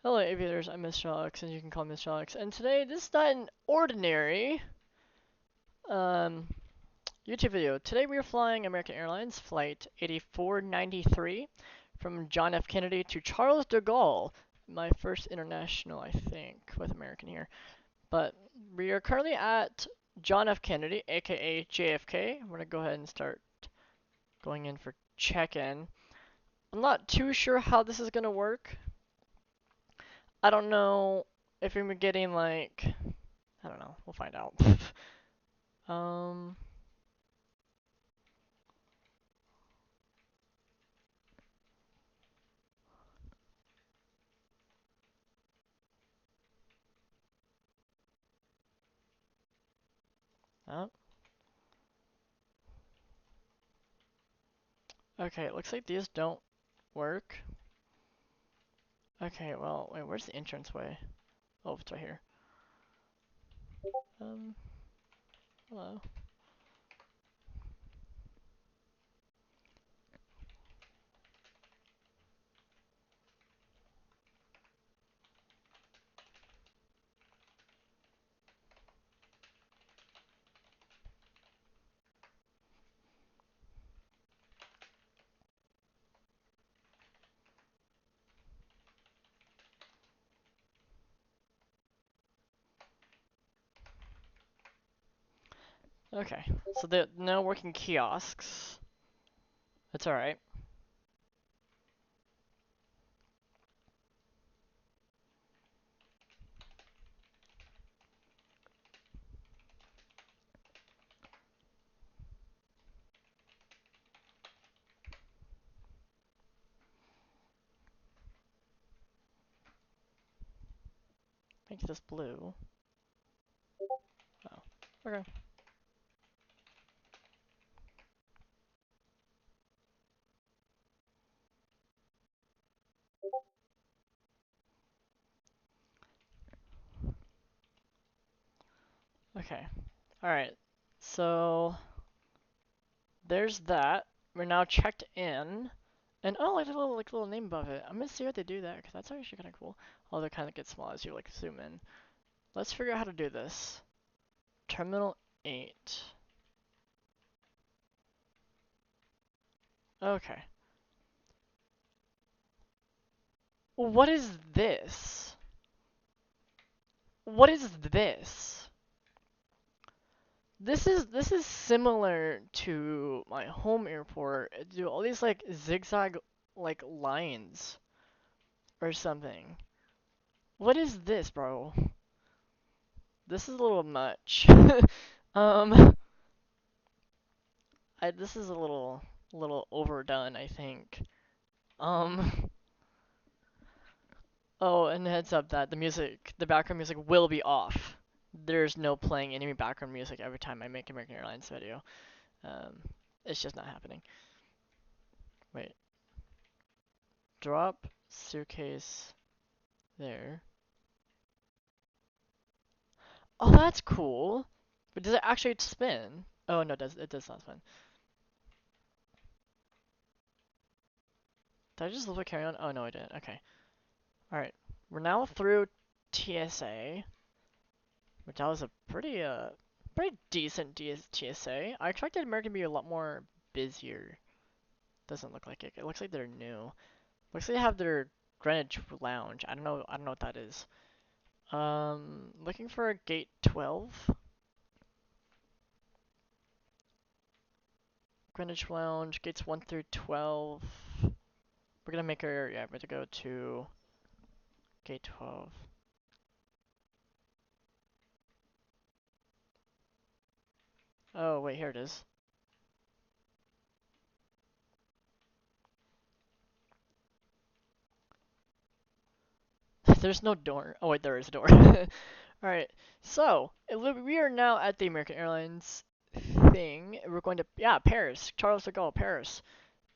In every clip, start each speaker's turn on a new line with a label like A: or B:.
A: Hello aviators, I'm Mr. Alex, and you can call me Mr. Alex. And today, this is not an ordinary um, YouTube video. Today we are flying American Airlines Flight 8493 from John F. Kennedy to Charles de Gaulle. My first international, I think, with American here. But we are currently at John F. Kennedy, aka JFK. I'm going to go ahead and start going in for check-in. I'm not too sure how this is going to work. I don't know if we're getting like, I don't know. We'll find out. um. Oh. Okay. It looks like these don't work. Okay. Well, wait. Where's the entrance way? Oh, it's right here. Um. Hello. Okay. So there are no working kiosks. That's all right. I think this blue. Oh. Okay. Okay. All right. So there's that. We're now checked in. And oh, like a little name above it. I'm gonna see how they do that because that's actually kind of cool. Oh, they kind of get small as you like zoom in. Let's figure out how to do this. Terminal 8. Okay. What is this? What is this? This is similar to my home airport. Do all these like zigzag like lines or something. What is this, bro? This is a little much. um this is a little overdone, I think. Um Oh, and heads up that the background music will be off. There's no playing enemy background music every time I make American Airlines video. Um, it's just not happening. Wait. Drop suitcase there. Oh, that's cool. But does it actually spin? Oh no, it does not spin. Did I just leave it carry on? Oh no, I didn't. Okay. All right. We're now through TSA, which that was a pretty decent TSA. I expected American to be a lot more busier. Doesn't look like it. It looks like they're new. Looks like they have their Greenwich Lounge. I don't know what that is. Looking for a gate 12. Greenwich Lounge, gates 1 through 12. We're gonna make our, yeah, we're gonna go to gate 12. Oh, wait, here it is. There's no door. Oh, wait, there is a door. Alright, so, we are now at the American Airlines thing. We're going to, yeah, Paris. Charles de Gaulle, Paris.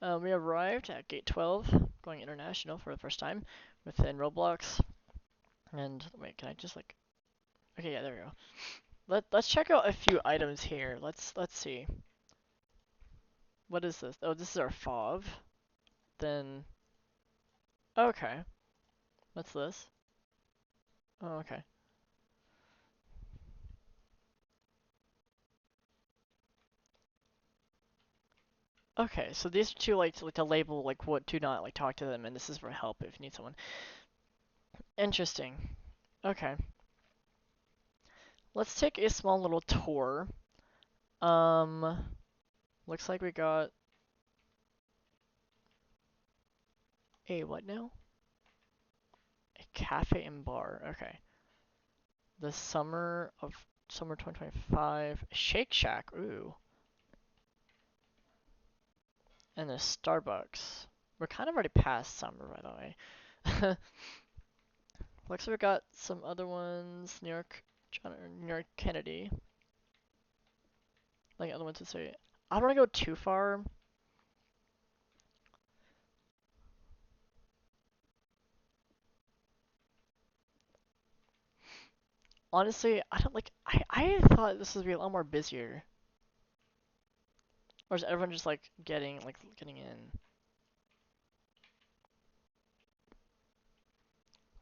A: We arrived at gate 12, going international for the first time within Roblox. And wait, can I just like? Okay, yeah, there we go. Let's check out a few items here. Let's see. What is this? Oh, this is our fob. Then okay, what's this? Oh, okay. Okay, so these are two like to label like what to not like talk to them, and this is for help if you need someone. Interesting. Okay. Let's take a small little tour. Um, looks like we got a what now? A cafe and bar. Okay. The summer 2025 Shake Shack. Ooh. And a Starbucks. We're kind of already past summer, by the way. Looks like we got some other ones. New York Kennedy. Like other ones to say. I don't want to go too far. Honestly, I don't like. I thought this would be a lot more busier. Or is everyone just like getting in?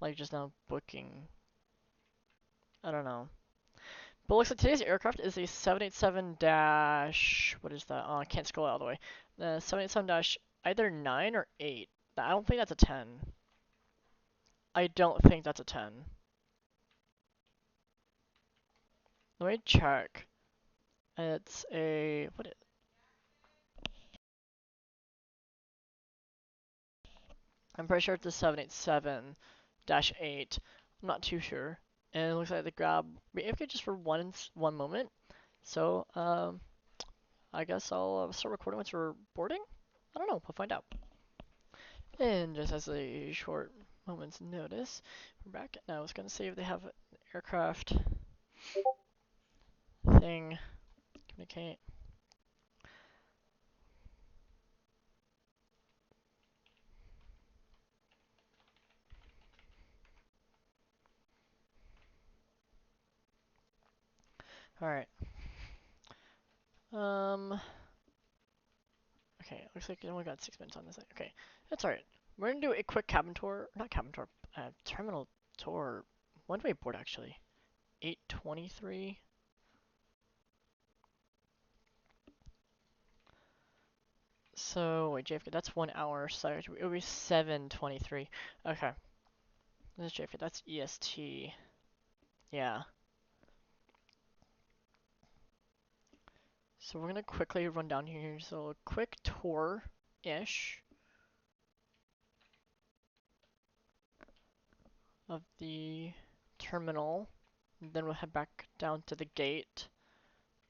A: Like just now booking. I don't know. But it looks like today's aircraft is a 787 dash. What is that? Oh, I can't scroll all the way. The 787 dash either 9 or 8. I don't think that's a 10. I don't think that's a 10. Let me check. It's a what? I'm pretty sure it's a 787 dash 8. I'm not too sure. And it looks like they grab AFK just for one moment. So I guess I'll start recording once we're boarding. I don't know. We'll find out. And just as a short moment's notice, we're back. Now I was gonna see if they have an aircraft thing. Communicate. All right. Um. Okay. Looks like you only got 6 minutes on this thing. Okay. That's all right. We're gonna do a quick cabin tour. Not cabin tour. Terminal tour. When do we board actually? 8:23. So wait, JFK. That's 1 hour. So it'll be 7:23. Okay. This is JFK. That's EST. Yeah. So we're gonna quickly run down here. So a quick tour-ish of the terminal. And then we'll head back down to the gate.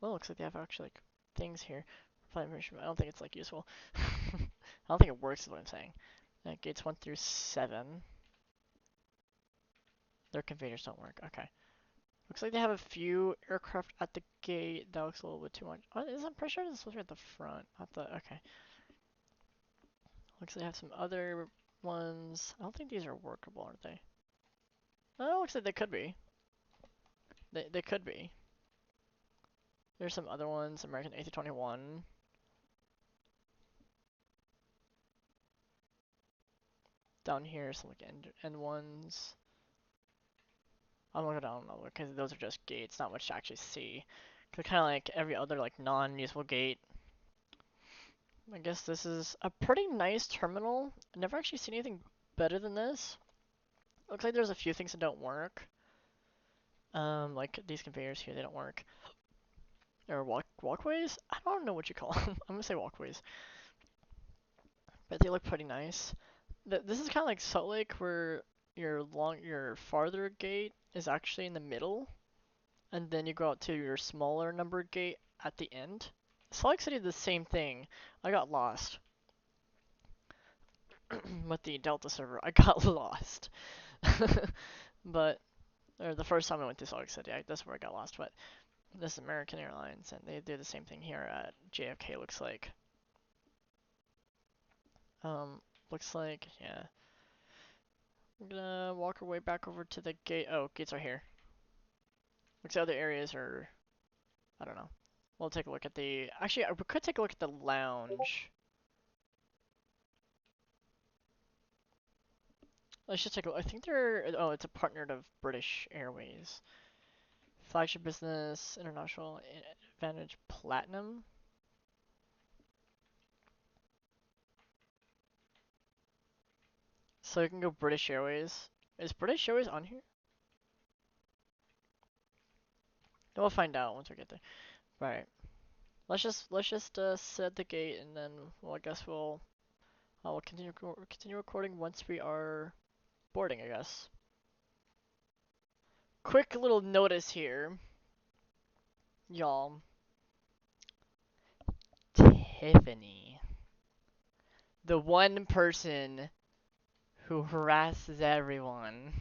A: Well, looks like they have actually like things here. Flight information, but I don't think it's like useful. I don't think it works is what I'm saying. Gates 1 through 7. Their conveyors don't work. Okay. Looks like they have a few aircraft at the gate. That looks a little bit too much. Oh, I'm pretty sure this is supposed to be at the front. Not the. Okay. Looks like they have some other ones. I don't think these are workable, are they? Oh, looks like they could be. They could be. There's some other ones. American A321. Down here, some like end ones. I'm looking down though because those are just gates, not much to actually see. They're kind of like every other like non-useful gate. I guess this is a pretty nice terminal. I've never actually seen anything better than this. Looks like there's a few things that don't work. Like these conveyors here, they don't work. Or walkways? I don't know what you call them. I'm gonna say walkways. But they look pretty nice. This is kind of like Salt Lake, where your farther gate is actually in the middle, and then you go out to your smaller numbered gate at the end. Salt Lake City did the same thing. I got lost with the Delta server. I got lost. But or the first time I went to Salt Lake City, that's where I got lost. But this is American Airlines, and they do the same thing here at JFK. Looks like. Looks like yeah. I'm gonna walk our way back over to the gate. Oh, gates are here. Looks like other areas are. I don't know. We'll take a look at the. Actually, we could take a look at the lounge. Let's just take a look. I think they're. Oh, it's a partner of British Airways. Flagship business, international advantage platinum. So you can go British Airways. Is British Airways on here? We'll find out once we get there. Right. Let's just set the gate and then well I guess we'll continue recording once we are boarding, I guess. Quick little notice here, y'all. Tiffany, the one person who harasses everyone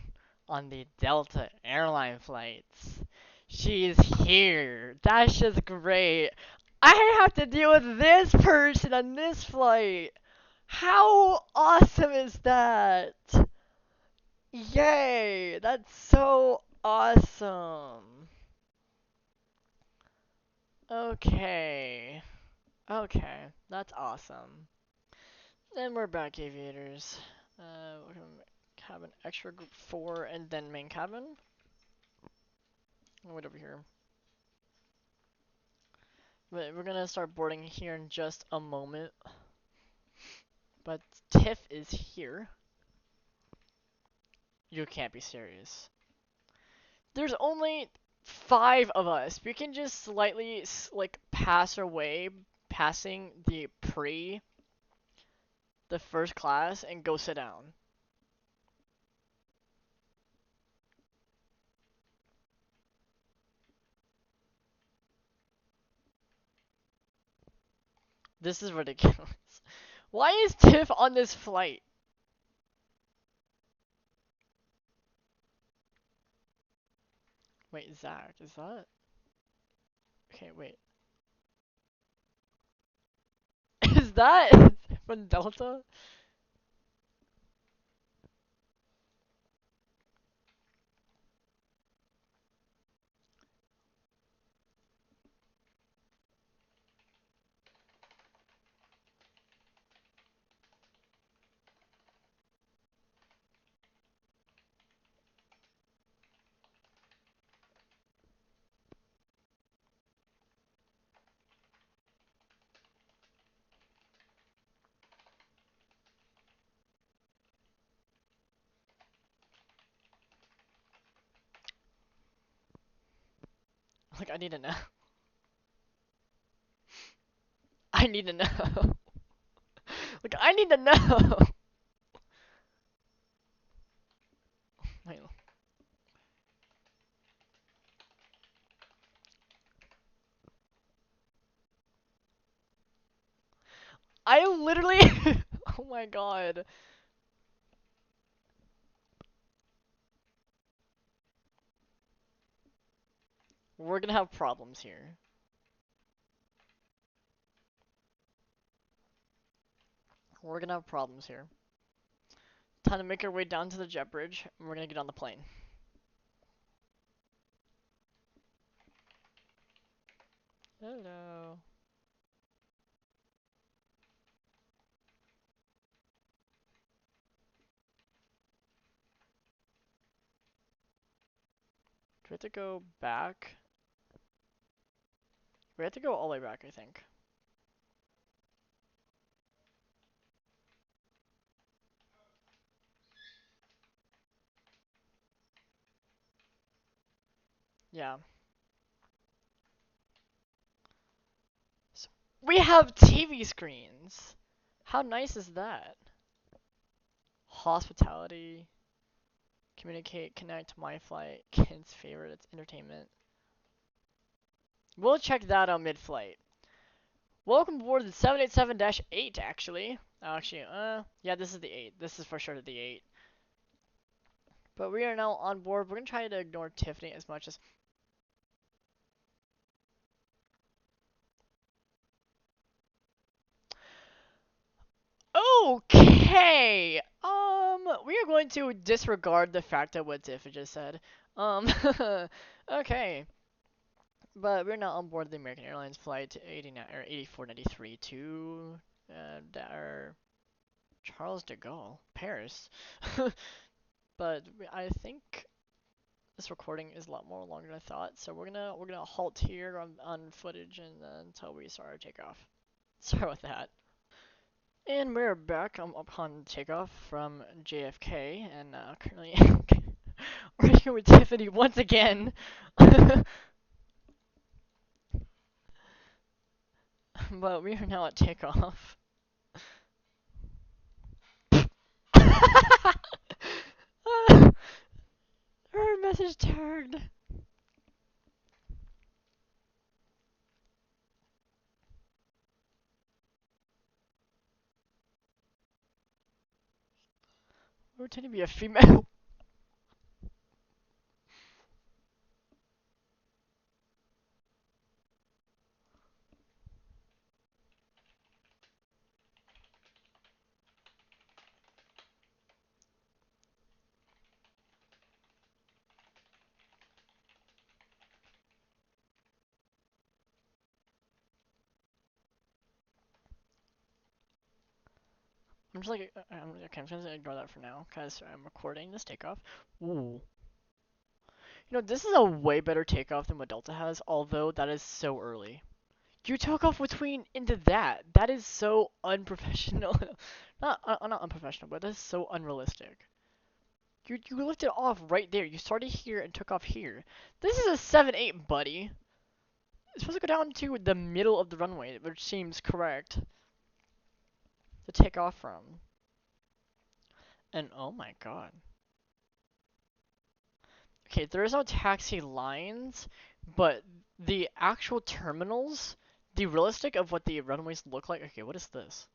A: on the Delta airline flights. She's here. That's just great. I have to deal with this person on this flight. How awesome is that? Yay! That's so awesome. Okay. Okay, that's awesome. Then we're back, aviators. We're gonna have an extra group 4 and then main cabin. Wait over here. But we're gonna start boarding here in just a moment. But Tiff is here. You can't be serious. There's only 5 of us. We can just slightly like pass our way, passing the first class, and go sit down. This is ridiculous. Why is Tiff on this flight? Wait, Zach, is that? Okay, wait. Is that from Delta? Like, I need to know. I need to know. Like, I need to know. Wait. I literally. Oh my god. We're gonna have problems here. We're gonna have problems here. Time to make our way down to the jet bridge, and we're gonna get on the plane. Hello. Do we have to go back? We have to go all the way back, I think. Yeah. So we have TV screens! How nice is that? Hospitality. Communicate, connect, my flight, kids' favorite, it's entertainment. We'll check that out mid-flight. Welcome aboard the 787-8, actually. Oh, actually, yeah, this is the 8. This is for sure the 8. But we are now on board. We're gonna try to ignore Tiffany as much as. Okay. We are going to disregard the fact that what Tiff just said. Um. Okay. But we're now on board the American Airlines flight 89 or 8493 to our Charles de Gaulle, Paris. but I think this recording is a lot more longer than I thought. So we're gonna halt here on footage and until we start our takeoff. Sorry about that. And we're back upon takeoff from JFK, and currently we're here with Tiffany once again. But we are now at takeoff. Her message tagged. We're pretending to be a female. I'm just like, okay, I'm just gonna ignore that for now, because I'm recording this takeoff. Ooh. You know, this is a way better takeoff than what Delta has, although that is so early. You took off between into that. That is so unprofessional. Not unprofessional, but that's so unrealistic. You lifted off right there. You started here and took off here. This is a 7-8, buddy. It's supposed to go down to the middle of the runway, which seems correct to take off from. And oh my god. Okay, there is no taxi lines, but the actual terminals, the realistic of what the runways look like. Okay, what is this?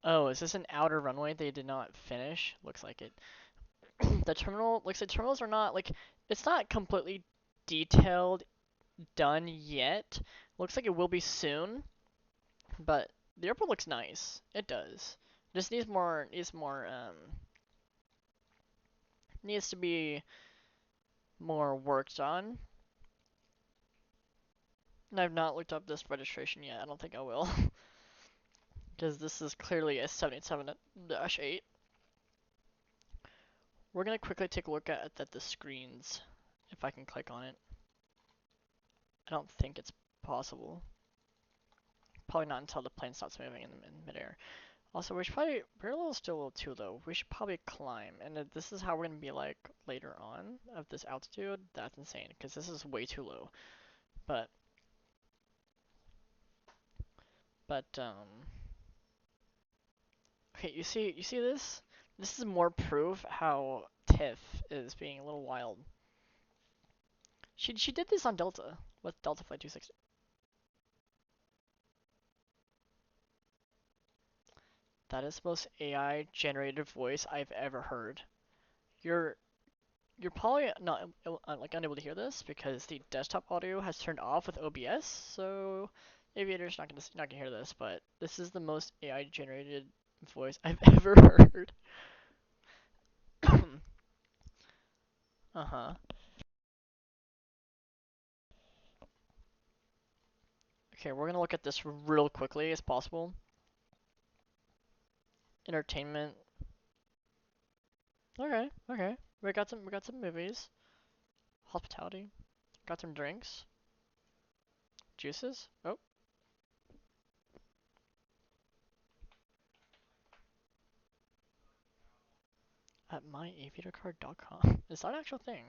A: Oh, is this an outer runway they did not finish? Looks like it. The terminal, looks like terminals are not, like, it's not completely detailed, done yet. Looks like it will be soon, but the airport looks nice. It does. Just needs to be more worked on. And I've not looked up this registration yet. I don't think I will. Because this is clearly a 787-8. We're going to quickly take a look at the screens, if I can click on it. I don't think it's possible. Probably not until the plane stops moving in midair. Also, we're a little still a little too low. We should probably climb. And if this is how we're going to be like later on of this altitude, that's insane. Because this is way too low. But, okay, you see this? This is more proof how Tiff is being a little wild. She did this on Delta with Delta Flight 260. That is the most AI generated voice I've ever heard. You're you're probably not like unable to hear this because the desktop audio has turned off with OBS, so Aviator's not gonna hear this, but this is the most AI generated voice I've ever heard. Uh-huh. Okay, we're gonna look at this real quickly as possible. Entertainment. Okay, okay. We got some movies. Hospitality. Got some drinks. Juices. Oh. At myaviatorcard.com. Is that an actual thing?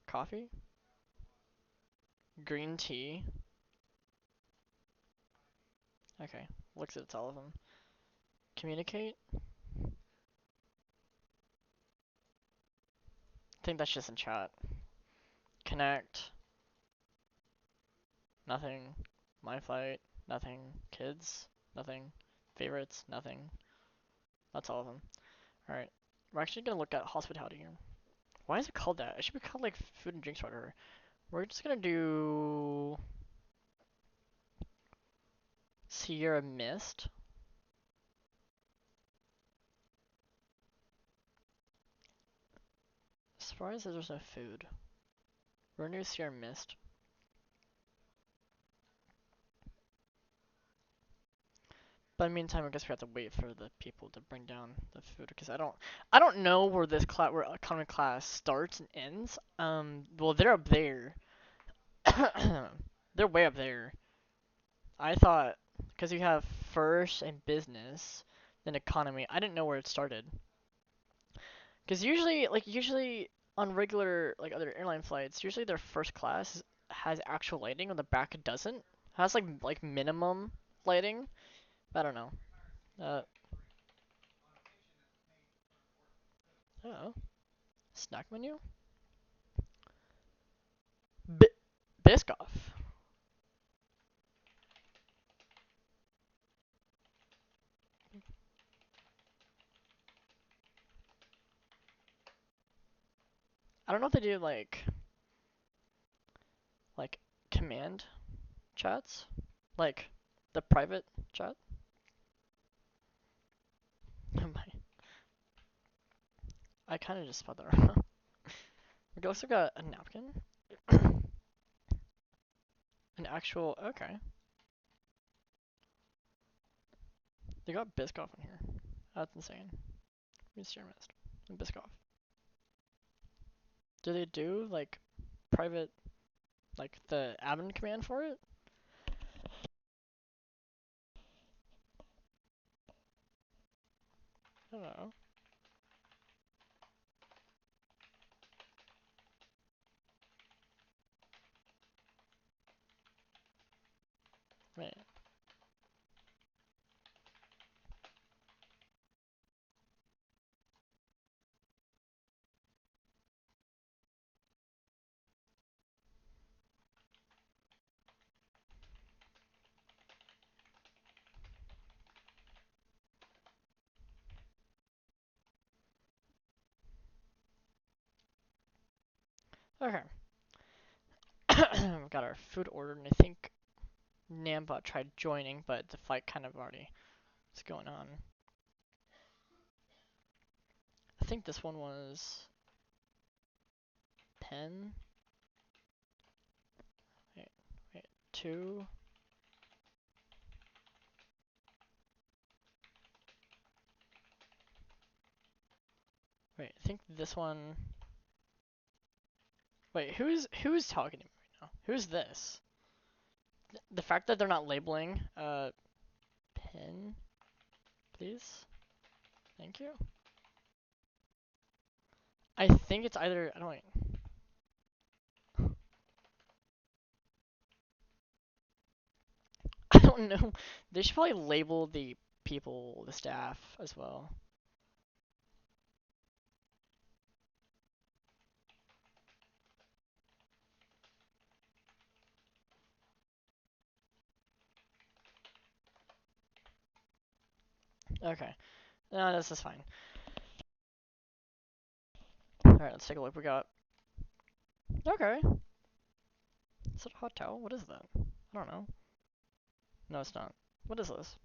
A: Coffee? Green tea? Okay. Looks at all of them. Communicate? I think that's just in chat. Connect? Nothing. My flight? Nothing. Kids? Nothing. Favorites? Nothing. That's all of them. Alright. We're actually gonna look at hospitality here. Why is it called that? It should be called like food and drinks order. We're just gonna do Sierra Mist. As far as there's no food. We're gonna do Sierra Mist. But in the meantime, I guess we have to wait for the people to bring down the food because I don't know where this class, where economy class starts and ends. Well, they're up there. They're way up there. I thought because you have first and business, then economy. I didn't know where it started. Because usually on regular like other airline flights, usually their first class has actual lighting, when the back doesn't. Has like minimum lighting. I don't know. Uh, oh, snack menu. B Biscoff. I don't know if they do like command chats, like the private chat. I kind of just spelled that wrong. We also got a napkin, an actual. Okay, they got Biscoff in here. That's insane. Mr. Mist and Biscoff. Do they do like private, like the admin command for it? I don't know. Wait. Okay. We got our food ordered, and I think Nambot tried joining, but the fight kind of already is going on. I think this one was Pen. Wait, wait, two. Wait, I think this one. Wait, who's talking to me right now? Who's this? The fact that they're not labeling Pen, please. Thank you. I think it's either I don't. I don't know. They should probably label the people, the staff as well. Okay. No, this is fine. Alright, let's take a look. We got. Okay. Is it a hotel? What is that? I don't know. No, it's not. What is this?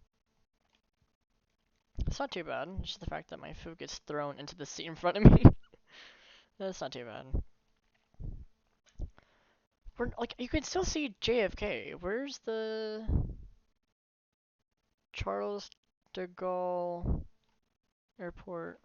A: It's not too bad. It's just the fact that my food gets thrown into the seat in front of me. That's not too bad. We're like you can still see JFK. Where's the Charles de Gaulle Airport?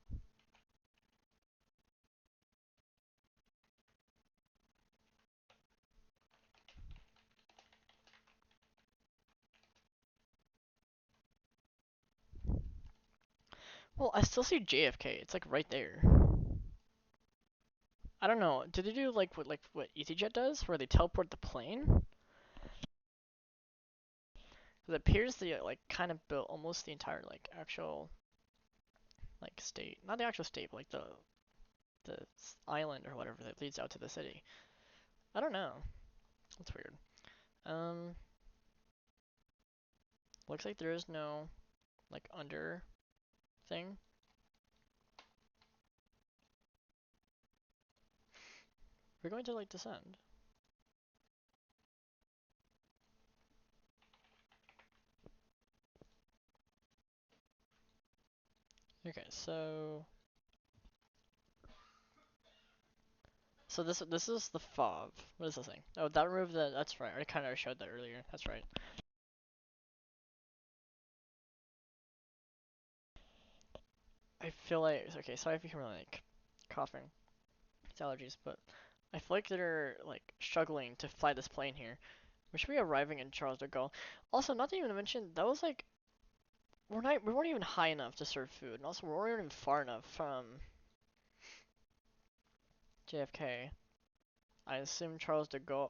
A: Well, I still see JFK. It's like right there. I don't know. Did they do like what EasyJet does, where they teleport the plane? 'Cause it appears they like kind of built almost the entire like actual like state, not the actual state, but like the island or whatever that leads out to the city. I don't know. That's weird. Um, looks like there is no like under thing. We're going to like descend. Okay, so this is the fob. What is this thing? Oh, that removed the. That's right. I kind of showed that earlier. That's right. I feel like okay, sorry if you hear me like coughing. It's allergies, but I feel like they're like struggling to fly this plane here. We should be arriving in Charles de Gaulle. Also, not to even mention that was like we weren't even high enough to serve food, and also we weren't even far enough from JFK. I assume Charles de Gaulle.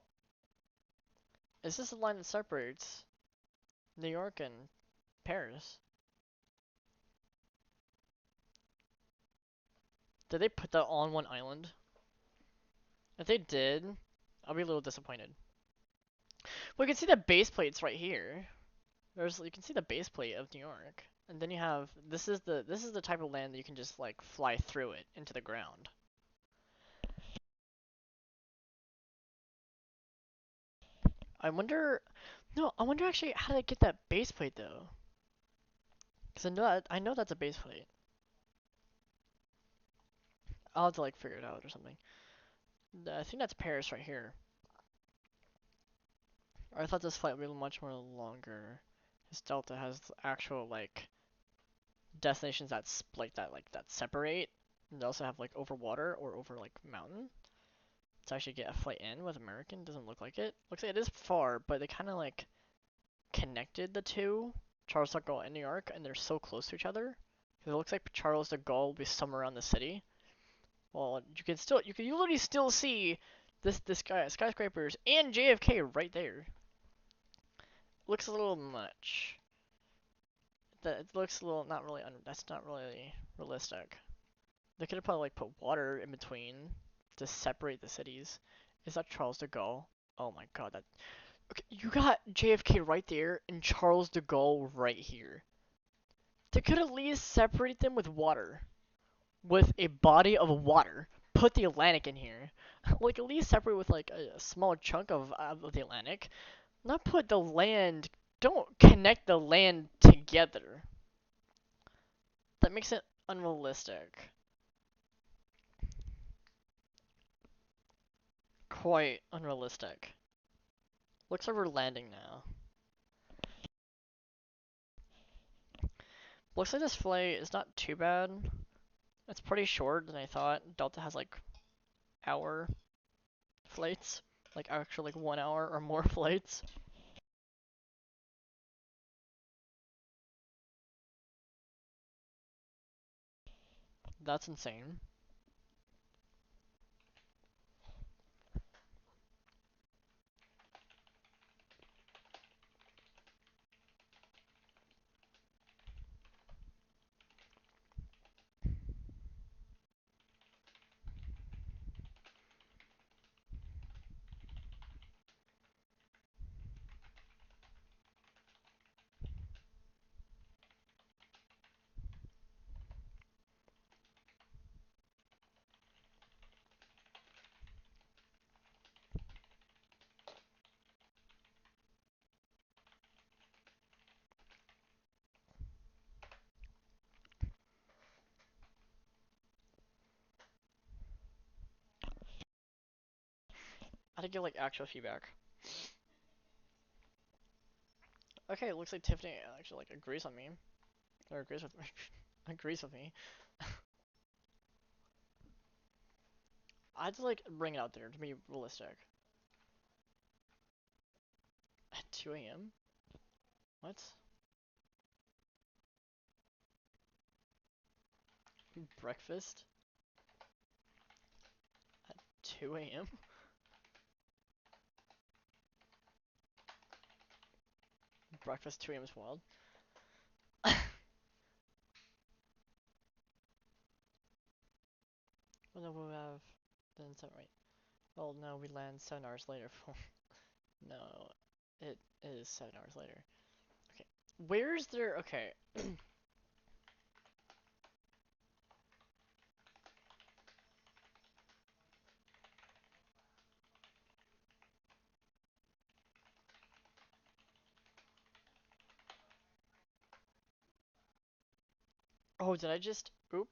A: Is this the line that separates New York and Paris? Did they put that on one island? If they did, I'll be a little disappointed. Well, you can see the base plates right here. You can see the base plate of New York, and then you have this is the type of land that you can just like fly through it into the ground. I wonder, no, I wonder actually how did I get that base plate though? Cause I know that's a base plate. I'll have to like figure it out or something. I think that's Paris right here. Or I thought this flight would be much more longer. This Delta has actual like destinations that that separate. And they also have like over water or over like mountain. To actually get a flight in with American doesn't look like it. Looks like it is far, but they kind of like connected the two, Charles de Gaulle and New York, and they're so close to each other. Because it looks like Charles de Gaulle will be somewhere around the city. Well, you can literally still see this guy skyscrapers and JFK right there. Looks a little much. That it looks a little not really. That's not really realistic. They could have probably like put water in between to separate the cities. Is that Charles de Gaulle? Oh my god, that okay, you got JFK right there and Charles de Gaulle right here. They could at least separate them with water. With a body of water. Put the Atlantic in here. Like at least separate with like a small chunk of the Atlantic. Not put the land. Don't connect the land together. That makes it unrealistic. Quite unrealistic. Looks like we're landing now. Looks like this flight is not too bad. It's pretty short than I thought. Delta has like hour flights. Like actually like 1 hour or more flights. That's insane. I had to get like actual feedback. Okay, it looks like Tiffany actually like agrees on me. Or agrees with me. Agrees with me. I had to like bring it out there to be realistic. At 2 a.m.? What? Breakfast? At 2 a.m.? Breakfast 2 a.m. is wild. Well, no, we'll have then 7, right? Well, no, we land 7 hours later. No, it is 7 hours later. Okay, where's there? Okay. Oh, did I just? Oop.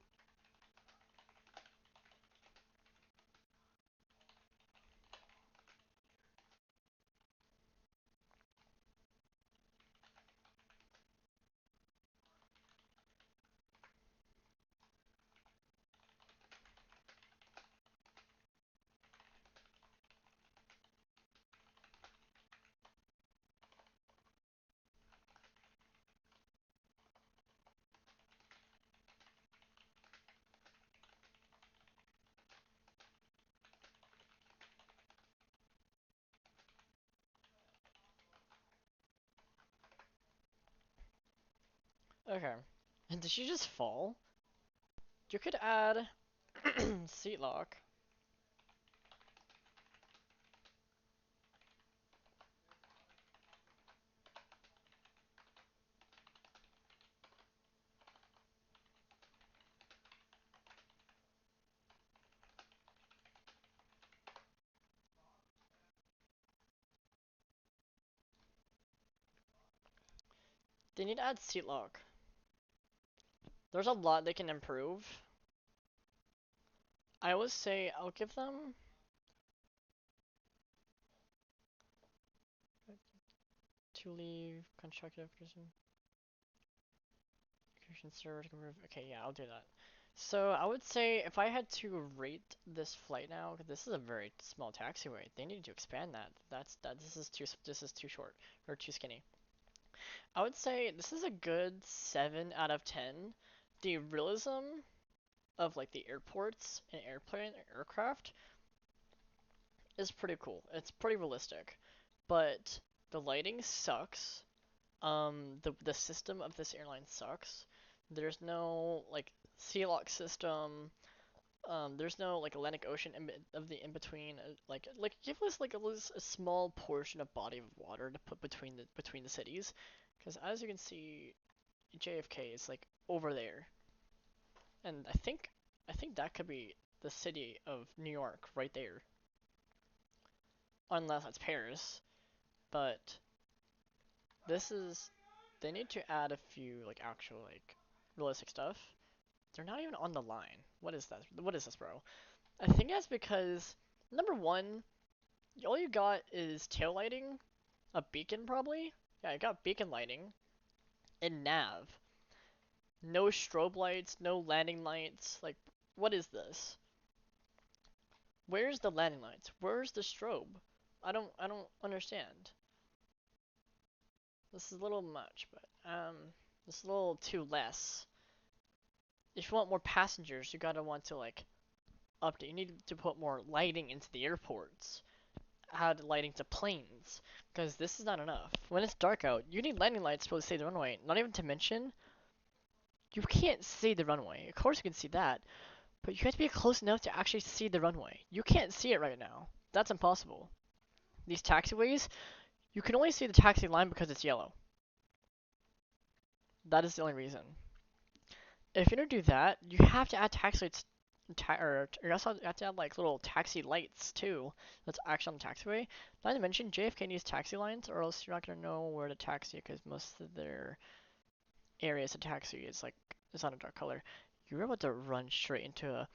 A: Okay. And did she just fall? You could add seat lock. They need to add seat lock. There's a lot they can improve. I would say I'll give them to leave constructive person. Server to improve. Okay, yeah, I'll do that. So I would say if I had to rate this flight now, 'cause this is a very small taxiway, they need to expand that. This is too short or too skinny. I would say this is a good 7 out of 10. The realism of like the airports and aircraft is pretty cool. It's pretty realistic, but the lighting sucks. The system of this airline sucks. There's no like sea lock system. There's no like Atlantic Ocean of the in between. Like give us like a small portion of body of water to put between the cities, because as you can see, JFK is like over there, and I think that could be the city of New York right there, unless that's Paris. But this is they need to add a few like actual like realistic stuff. They're not even on the line. What is that? What is this, bro? I think that's because number one, all you got is tail lighting, a beacon probably. Yeah, I got beacon lighting and nav. No strobe lights, no landing lights. Like, what is this? Where's the landing lights? Where's the strobe? I don't understand. This is a little much, but this is a little too less. If you want more passengers, you gotta want to like update. You need to put more lighting into the airports. Add lighting to planes, because this is not enough. When it's dark out, you need landing lights to see the runway. Not even to mention, you can't see the runway. Of course you can see that, but you have to be close enough to actually see the runway. You can't see it right now. That's impossible. These taxiways, you can only see the taxi line because it's yellow. That is the only reason. If you're gonna do that, you have to add taxi lights, or you also have to add like little taxi lights too. That's actually on the taxiway. Not to mention, JFK needs taxi lines, or else you're not gonna know where to taxi because most of their areas to taxi is like it's not a dark color. You're about to run straight into a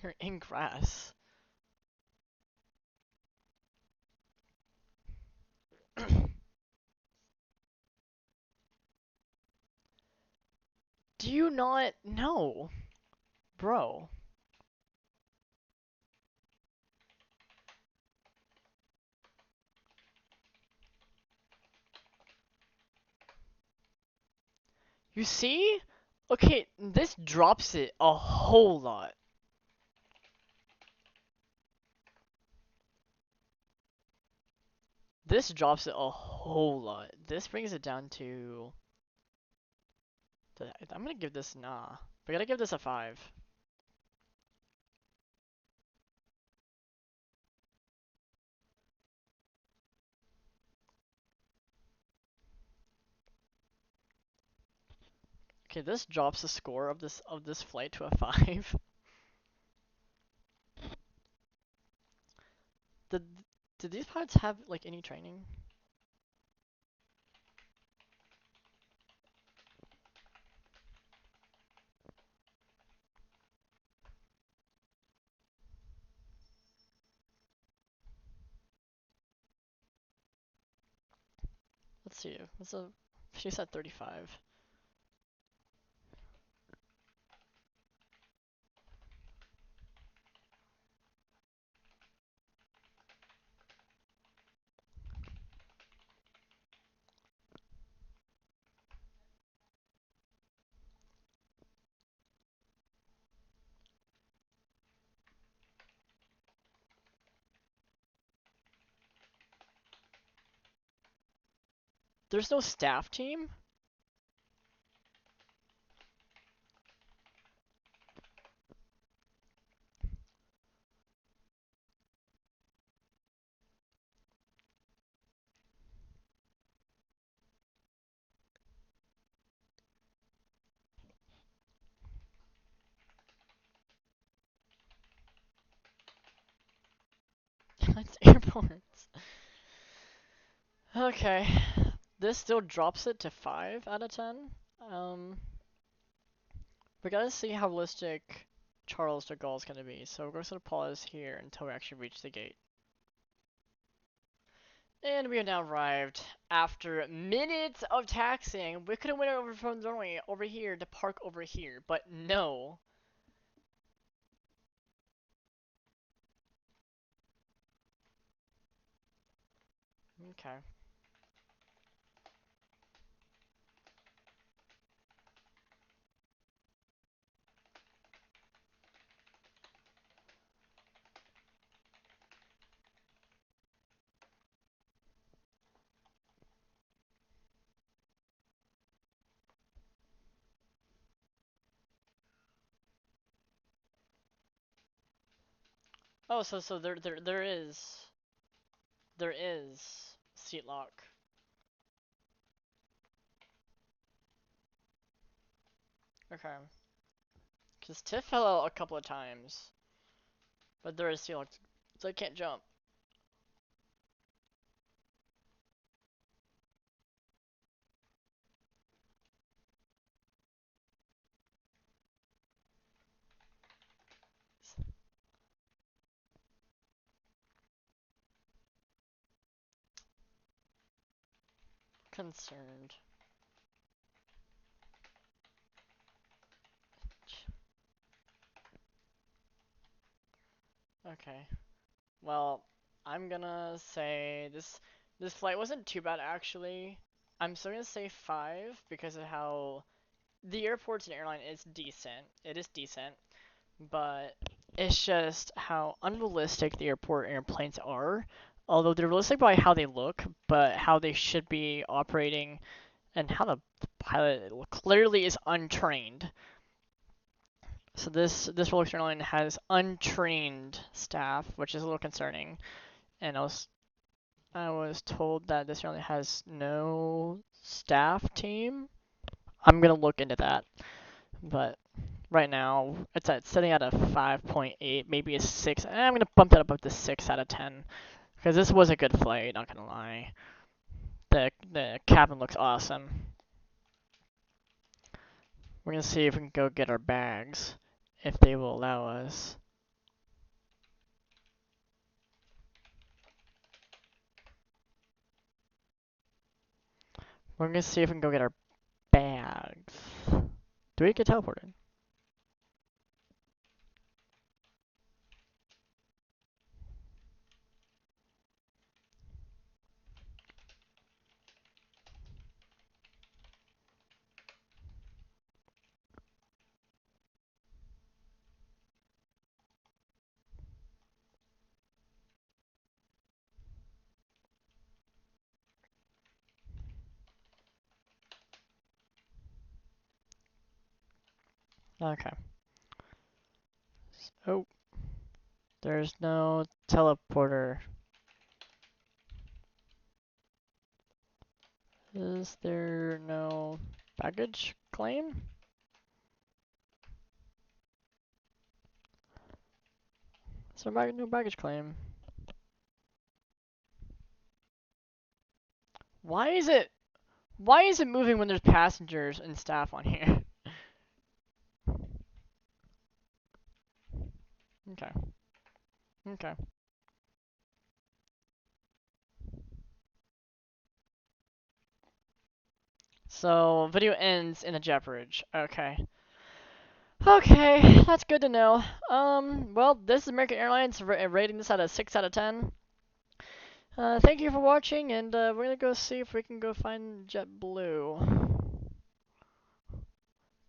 A: you're in grass. Do you not know, bro? You see? Okay, this drops it a whole lot. This drops it a whole lot. This brings it down to. I'm gonna give this nah. We gotta give this a 5. Okay, this drops the score of this flight to a 5. Did did these pilots have like any training? Let's see. She said 35. There's no staff team? It's airports. Okay. This still drops it to 5 out of 10. Um, we gotta see how realistic Charles de Gaulle's gonna be. So we're gonna pause here until we actually reach the gate. And we have now arrived after minutes of taxiing. We could have went over from the runway over here to park over here, but no. Okay. Oh, so there is seat lock. Okay. Cause Tiff fell out a couple of times, but there is seat lock, so I can't jump. Concerned. Okay. Well, I'm gonna say this flight wasn't too bad actually. I'm still gonna say 5 because of how the airports and airline is decent. It is decent, but it's just how unrealistic the airport airplanes are. Although they're realistic by how they look, but how they should be operating and how the pilot clearly is untrained. So this Roblox airline has untrained staff, which is a little concerning. And I was told that this airline has no staff team. I'm gonna look into that, but right now it's sitting at a 5.8, maybe a 6. I'm gonna bump that up to 6 out of 10 because this was a good flight. Not gonna lie, the cabin looks awesome. We're gonna see if we can go get our bags, if they will allow us. We're gonna see if we can go get our bags. Do we get teleported? Okay. Oh, there's no teleporter. Is there no baggage claim? Is there no baggage claim? Why is it moving when there's passengers and staff on here? Okay. Okay. So video ends in a jet bridge. Okay. Okay, that's good to know. Well, this is American Airlines rating this at a 6 out of 10. Thank you for watching, and we're gonna go see if we can go find JetBlue.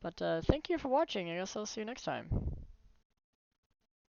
A: But thank you for watching. I guess I'll see you next time.